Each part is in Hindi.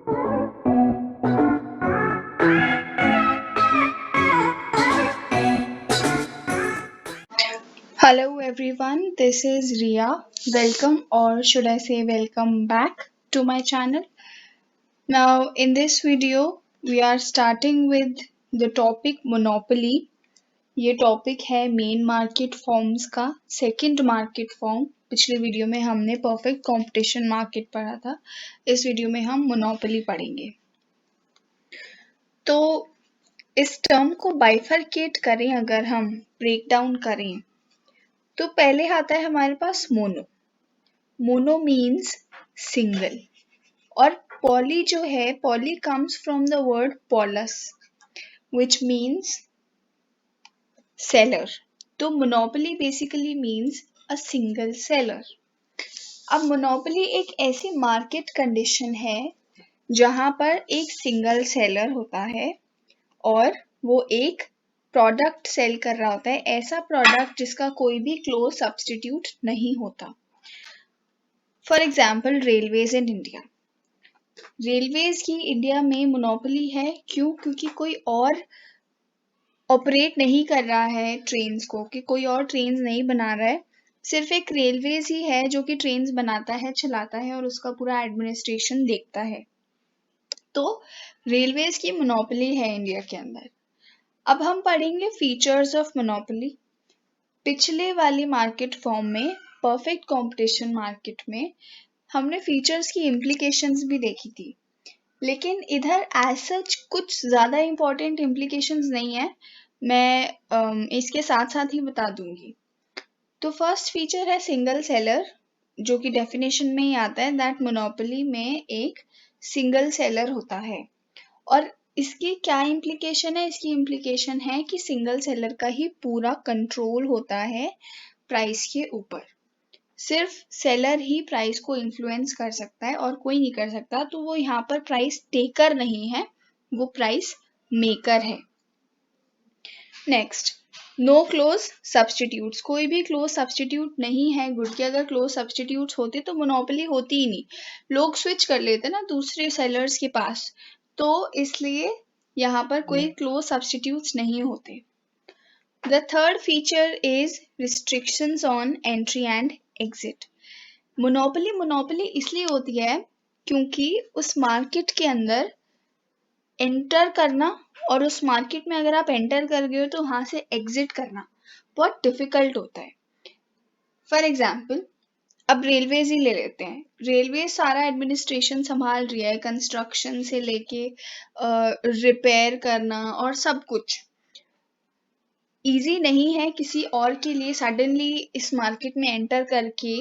Hello everyone, this is Ria. Welcome, or should I say, welcome back to my channel. Now, in this video, we are starting with the topic monopoly. ये टॉपिक है मेन मार्केट फॉर्म्स का सेकंड मार्केट फॉर्म. पिछले वीडियो में हमने परफेक्ट कंपटीशन मार्केट पढ़ा था. इस वीडियो में हम मोनोपोली पढ़ेंगे. तो इस टर्म को बाइफरकेट करें, अगर हम ब्रेक डाउन करें, तो पहले आता है हमारे पास मोनो. मोनो मीन्स सिंगल, और पॉली जो है, poly comes from the word polus which means seller. तो monopoly basically means a single seller. अब मोनोपोली एक ऐसी मार्केट कंडीशन है जहां पर एक सिंगल सेलर होता है और वो एक प्रोडक्ट सेल कर रहा होता है, ऐसा प्रोडक्ट जिसका कोई भी क्लोज सब्स्टिट्यूट नहीं होता. For example railways in India. Railways की इंडिया में मोनोपोली है. क्यों? क्योंकि कोई और ऑपरेट नहीं कर रहा है ट्रेन्स को, कि कोई और ट्रेन्स नहीं बना रहा है. सिर्फ एक रेलवेज ही है जो कि ट्रेन्स बनाता है, चलाता है और उसका पूरा एडमिनिस्ट्रेशन देखता है. तो रेलवेज की मोनोपोली है इंडिया के अंदर. अब हम पढ़ेंगे फीचर्स ऑफ मोनोपोली. पिछले वाली मार्केट फॉर्म में, परफेक्ट कंपटीशन मार्केट में, हमने फीचर्स की इम्प्लीकेशंस भी देखी थी, लेकिन इधर एज सच कुछ ज़्यादा इम्पोर्टेंट इम्प्लीकेशंस नहीं है. मैं इसके साथ साथ ही बता दूंगी. तो फर्स्ट फीचर है सिंगल सेलर, जो कि डेफिनेशन में ही आता है दैट मोनोपोली में एक सिंगल सेलर होता है. और इसकी क्या इम्प्लीकेशन है? इसकी इम्प्लीकेशन है कि सिंगल सेलर का ही पूरा कंट्रोल होता है प्राइस के ऊपर. सिर्फ सेलर ही प्राइस को इन्फ्लुएंस कर सकता है और कोई नहीं कर सकता. तो वो यहाँ पर प्राइस टेकर नहीं है, वो प्राइस मेकर है. Next, no close substitutes. कोई भी क्लोज सब्स्टिट्यूट नहीं है गुड के. अगर क्लोज सब्स्टिट्यूट्स होते तो मोनोपोली होती ही नहीं. लोग स्विच कर लेते ना दूसरे सेलर्स के पास, तो इसलिए यहाँ पर कोई क्लोज सब्स्टिट्यूट्स नहीं होते. The third feature is restrictions on entry and exit. Monopoly इसलिए होती है क्योंकि उस मार्केट के अंदर एंटर करना, और उस मार्केट में अगर आप एंटर कर गए हो तो वहां से एग्जिट करना बहुत डिफिकल्ट होता है. फॉर एग्जाम्पल, अब रेलवेज ही ले लेते हैं. रेलवे सारा एडमिनिस्ट्रेशन संभाल रही है, कंस्ट्रक्शन से लेके रिपेयर करना और सब कुछ. इजी नहीं है किसी और के लिए सडनली इस मार्केट में एंटर करके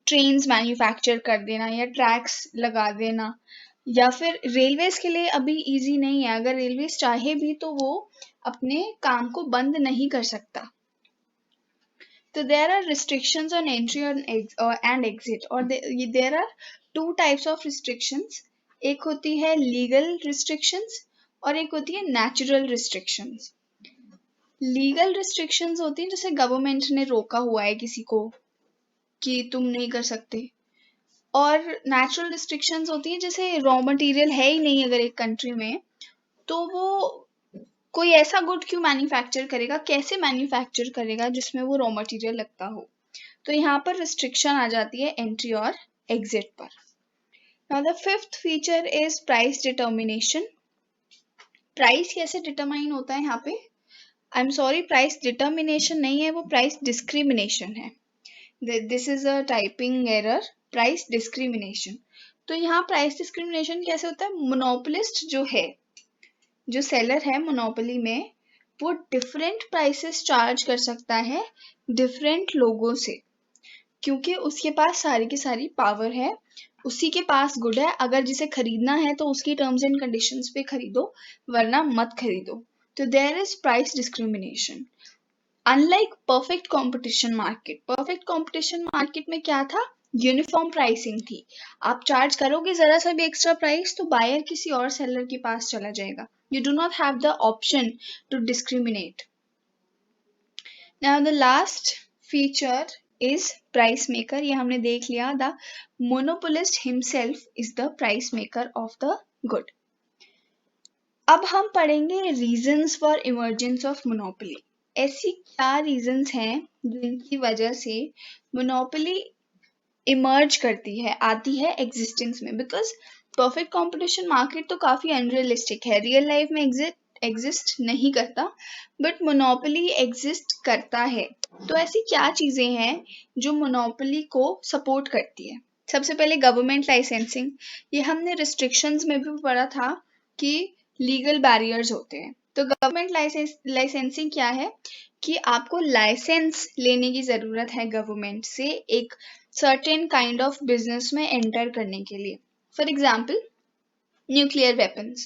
ट्रेन्स मैन्युफैक्चर कर देना या ट्रैक्स लगा देना. या फिर रेलवेज के लिए अभी इजी नहीं है. अगर रेलवेज चाहे भी तो वो अपने काम को बंद नहीं कर सकता. तो there are restrictions on entry and exit, और there are two types of restrictions. एक होती है लीगल रिस्ट्रिक्शंस और एक होती है नेचुरल रिस्ट्रिक्शंस. लीगल रिस्ट्रिक्शंस होती हैं जैसे गवर्नमेंट ने रोका हुआ है किसी को कि तुम नहीं कर सकते. और नेचुरल रिस्ट्रिक्शंस होती हैं जैसे रॉ मटेरियल है ही नहीं अगर एक कंट्री में, तो वो कोई ऐसा गुड क्यों मैन्युफैक्चर करेगा, कैसे मैन्युफैक्चर करेगा जिसमें वो रॉ मटेरियल लगता हो. तो यहाँ पर रिस्ट्रिक्शन आ जाती है एंट्री और एग्जिट पर. Now the fifth feature is price determination. Price कैसे डिटरमाइन होता है यहाँ पे? I am sorry, price determination नहीं है, वो प्राइस डिस्क्रिमिनेशन है. This is a typing error. Price discrimination. तो यहाँ प्राइस डिस्क्रिमिनेशन कैसे होता है? मोनोपोलिस्ट जो है, जो सेलर है मोनोपोली में, वो डिफरेंट प्राइसेस चार्ज कर सकता है डिफरेंट लोगों से, क्योंकि उसके पास सारी की सारी पावर है. उसी के पास गुड है. अगर जिसे खरीदना है तो उसकी टर्म्स एंड कंडीशंस पे खरीदो, वरना मत खरीदो. तो there is price discrimination. Unlike perfect competition market में क्या था? यूनिफॉर्म प्राइसिंग थी. आप चार्ज करोगे जरा सा भी एक्स्ट्रा प्राइस तो बायर किसी और सेलर के पास चला जाएगा. You do not have the option to discriminate. Now the last feature is price maker, ये हमने देख लिया. The monopolist himself is the price maker of the good. अब हम पढ़ेंगे reasons for emergence of monopoly. ऐसी क्या reasons हैं जिनकी वजह से monopoly इमर्ज करती है, आती है एग्जिस्टेंस में. बिकॉज परफेक्ट कंपटीशन मार्केट तो काफी अनरियलिस्टिक है, रियल लाइफ में एग्जिस्ट नहीं करता, बट मोनोपोली एग्जिस्ट करता है. तो ऐसी क्या चीजें हैं जो मोनोपोली को सपोर्ट करती है? सबसे पहले गवर्नमेंट लाइसेंसिंग. ये हमने रिस्ट्रिक्शंस में भी पढ़ा था कि लीगल बैरियर्स होते हैं. तो गवर्नमेंट लाइसेंसिंग क्या है कि आपको लाइसेंस लेने की जरूरत है गवर्नमेंट से एक सर्टेन काइंड ऑफ बिजनेस में एंटर करने के लिए. For example nuclear weapons.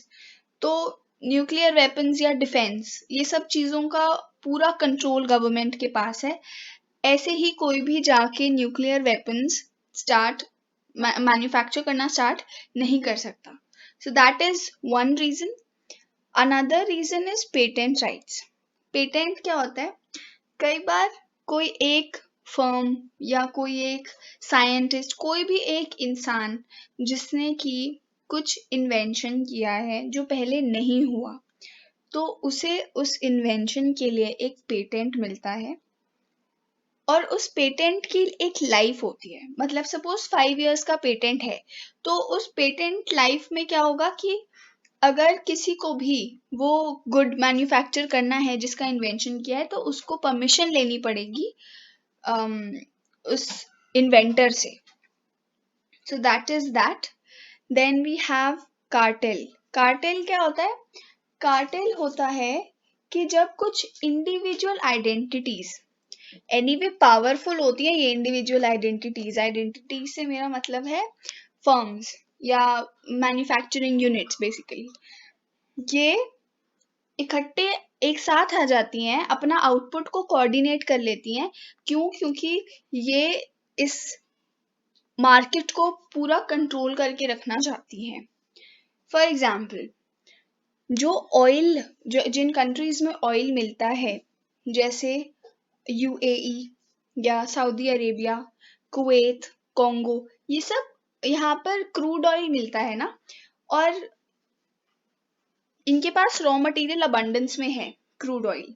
तो न्यूक्लियर वेपन्स या डिफेंस, ये सब चीज़ों का पूरा कंट्रोल गवर्नमेंट के पास है. ऐसे ही कोई भी जाके न्यूक्लियर वेपन्स मैन्युफैक्चर करना स्टार्ट नहीं कर सकता. So that is one reason. Another reason is patent rights. Patent क्या होता है? कई बार कोई एक फर्म या कोई एक साइंटिस्ट, कोई भी एक इंसान जिसने कि कुछ इन्वेंशन किया है जो पहले नहीं हुआ, तो उसे उस इन्वेंशन के लिए एक पेटेंट मिलता है और उस पेटेंट की एक लाइफ होती है. मतलब सपोज 5 इयर्स का पेटेंट है, तो उस पेटेंट लाइफ में क्या होगा कि अगर किसी को भी वो गुड मैन्युफैक्चर करना है जिसका इन्वेंशन किया है, तो उसको परमिशन लेनी पड़ेगी उस इन्वेंटर से. So that is that. Then we have cartel. Cartel क्या होता है? कार्टेल होता है कि जब कुछ इंडिविजुअल आइडेंटिटीज, एनीवे पावरफुल होती है ये इंडिविजुअल आइडेंटिटीज. आइडेंटिटीज से मेरा मतलब है फर्म्स या मैन्युफैक्चरिंग यूनिट्स. बेसिकली ये इकट्ठे एक साथ आ जाती हैं, अपना आउटपुट को कोऑर्डिनेट कर लेती हैं. क्यों? क्योंकि ये इस मार्केट को पूरा कंट्रोल करके रखना चाहती हैं. फॉर एग्जाम्पल जो ऑयल, जिन कंट्रीज में ऑयल मिलता है, जैसे यूएई या सऊदी अरेबिया, कुवैत, कॉन्गो, ये सब यहाँ पर क्रूड ऑयल मिलता है ना, और इनके पास रॉ मटेरियल अबंडेंस में है क्रूड ऑयल.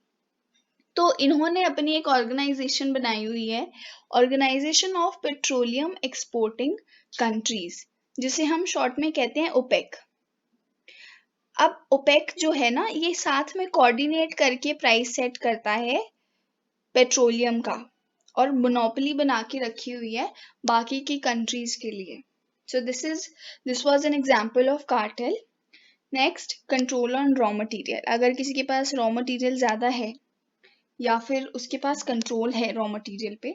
तो इन्होंने अपनी एक ऑर्गेनाइजेशन बनाई हुई है, organisation of petroleum exporting countries, जिसे हम शॉर्ट में कहते हैं ओपेक. अब ओपेक जो है ना, ये साथ में कोऑर्डिनेट करके प्राइस सेट करता है पेट्रोलियम का, और मोनोपोली बना के रखी हुई है बाकी की कंट्रीज के लिए. So this was an example of cartel. Next, control on raw material. अगर किसी के पास रॉ मटेरियल ज़्यादा है या फिर उसके पास कंट्रोल है रॉ मटेरियल पे,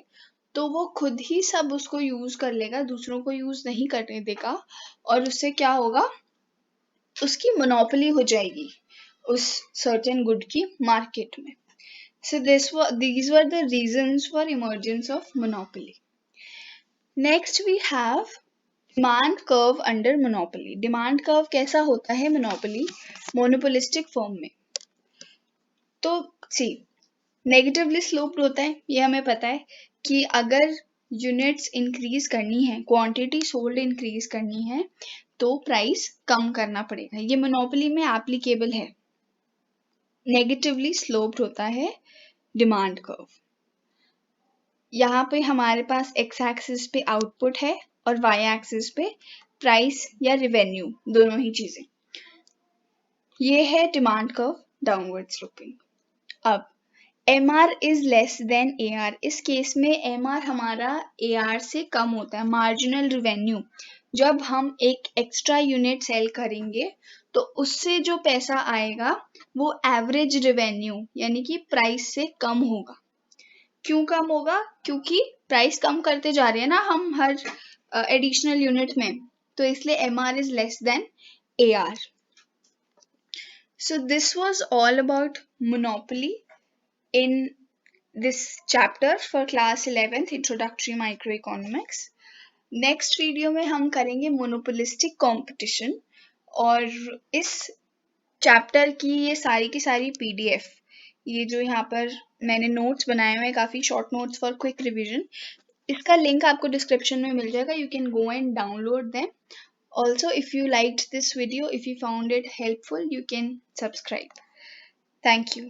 तो वो खुद ही सब उसको यूज़ कर लेगा, दूसरों को यूज़ नहीं करने देगा, और उससे क्या होगा, उसकी मोनोपोली हो जाएगी उस सर्टेन गुड की मार्केट में. So these were the reasons for emergence of monopoly. Next we have demand curve under monopoly. Demand curve कैसा होता है मोनोपोलिस्टिक फॉर्म में? तो सी, नेगेटिवली स्लोप्ड होता है. ये हमें पता है कि अगर यूनिट्स इंक्रीज करनी है, क्वांटिटी सोल्ड इंक्रीज करनी है, तो प्राइस कम करना पड़ेगा. ये मोनोपोली में एप्लीकेबल है. नेगेटिवली स्लोप्ड होता है डिमांड कर्व. यहाँ पे हमारे पास एक्स एक्सिस पे आउटपुट है और वाई एक्सिस पे प्राइस या रेवेन्यू, दोनों ही चीजें. ये है डिमांड कर्व डाउनवर्ड स्लोपिंग. अब MR is less than AR. इस केस में MR हमारा AR से कम होता है, मार्जिनल रेवेन्यू. जब हम एक एक्स्ट्रा यूनिट सेल करेंगे तो उससे जो पैसा आएगा वो एवरेज रेवेन्यू यानी कि प्राइस से कम होगा. क्यों कम होगा? क्योंकि प्राइस कम करते जा रहे हैं ना हम हर एडिशनल यूनिट में, तो इसलिए MR is less than AR. So this was all about monopoly in this chapter for class 11th introductory microeconomics. Next video में हम करेंगे मोनोपोलिस्टिक कंपटीशन, और इस चैप्टर की ये सारी की सारी PDF, ये जो यहाँ पर मैंने नोट्स बनाए हुए हैं, काफ़ी short notes for quick revision. इसका लिंक आपको डिस्क्रिप्शन में मिल जाएगा, you can go and download them. Also, if you liked this video, if you found it helpful, you can subscribe. Thank you.